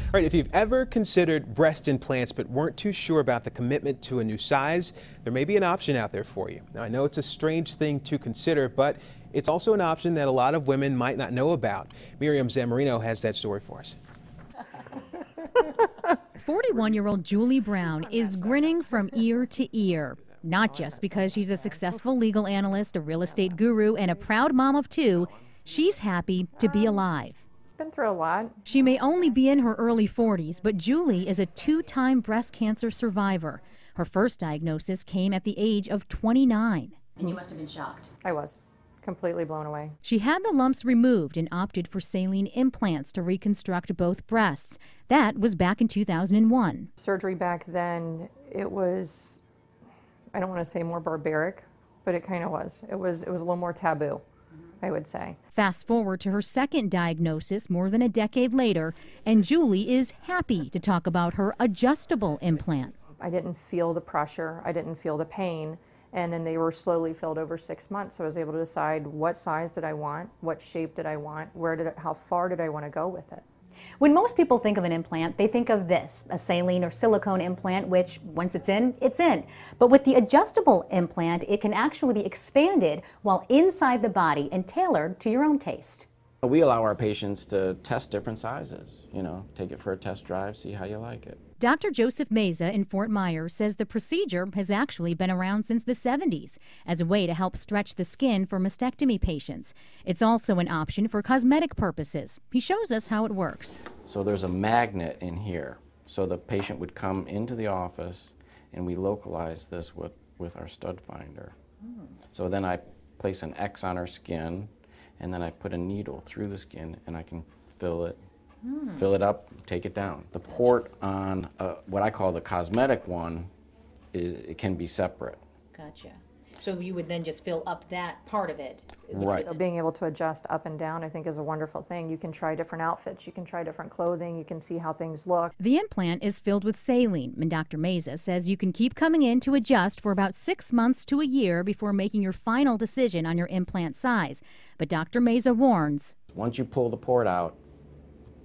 All right, if you've ever considered breast implants but weren't too sure about the commitment to a new size, there may be an option out there for you. Now, I know it's a strange thing to consider, but it's also an option that a lot of women might not know about. Miriam Zamorino has that story for us. 41-year-old Julie Brown is grinning from ear to ear. Not just because she's a successful legal analyst, a real estate guru, and a proud mom of two. She's happy to be alive. Been through a lot. She may only be in her early 40s, but Julie is a two-time breast cancer survivor. Her first diagnosis came at the age of 29. And you must have been shocked. I was completely blown away. She had the lumps removed and opted for saline implants to reconstruct both breasts. That was back in 2001. Surgery back then, it was, I don't want to say more barbaric, but it kind of was. It was a little more taboo, I would say. Fast forward to her second diagnosis more than a decade later, and Julie is happy to talk about her adjustable implant. I didn't feel the pressure, I didn't feel the pain, and then they were slowly filled over 6 months. So I was able to decide what size did I want, what shape did I want, how far did I want to go with it. When most people think of an implant, they think of this, a saline or silicone implant, which once it's in, it's in. But with the adjustable implant, it can actually be expanded while inside the body and tailored to your own taste. We allow our patients to test different sizes, take it for a test drive, see how you like it. Dr. Joseph Meza in Fort Myers says the procedure has actually been around since the 70s as a way to help stretch the skin for mastectomy patients. It's also an option for cosmetic purposes. He shows us how it works. So there's a magnet in here. So the patient would come into the office and we localize this with our stud finder. So then I place an X on her skin and then I put a needle through the skin and I can fill it up, take it down. The port on what I call the cosmetic one, it can be separate. Gotcha. So you would then just fill up that part of it. Right. So being able to adjust up and down, I think, is a wonderful thing. You can try different outfits, you can try different clothing, you can see how things look. The implant is filled with saline, and Dr. Meza says you can keep coming in to adjust for about 6 months to a year before making your final decision on your implant size. But Dr. Meza warns, once you pull the port out,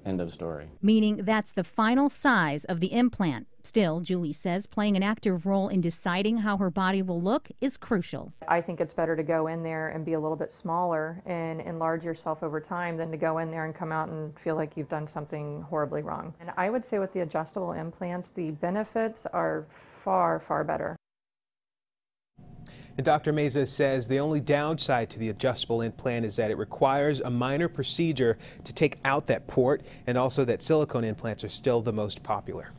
end of story. Meaning that's the final size of the implant. Still, Julie says playing an active role in deciding how her body will look is crucial. I think it's better to go in there and be a little bit smaller and enlarge yourself over time than to go in there and come out and feel like you've done something horribly wrong. And I would say with the adjustable implants, the benefits are far, far better. And Dr. Meza says the only downside to the adjustable implant is that it requires a minor procedure to take out that port, and also that silicone implants are still the most popular.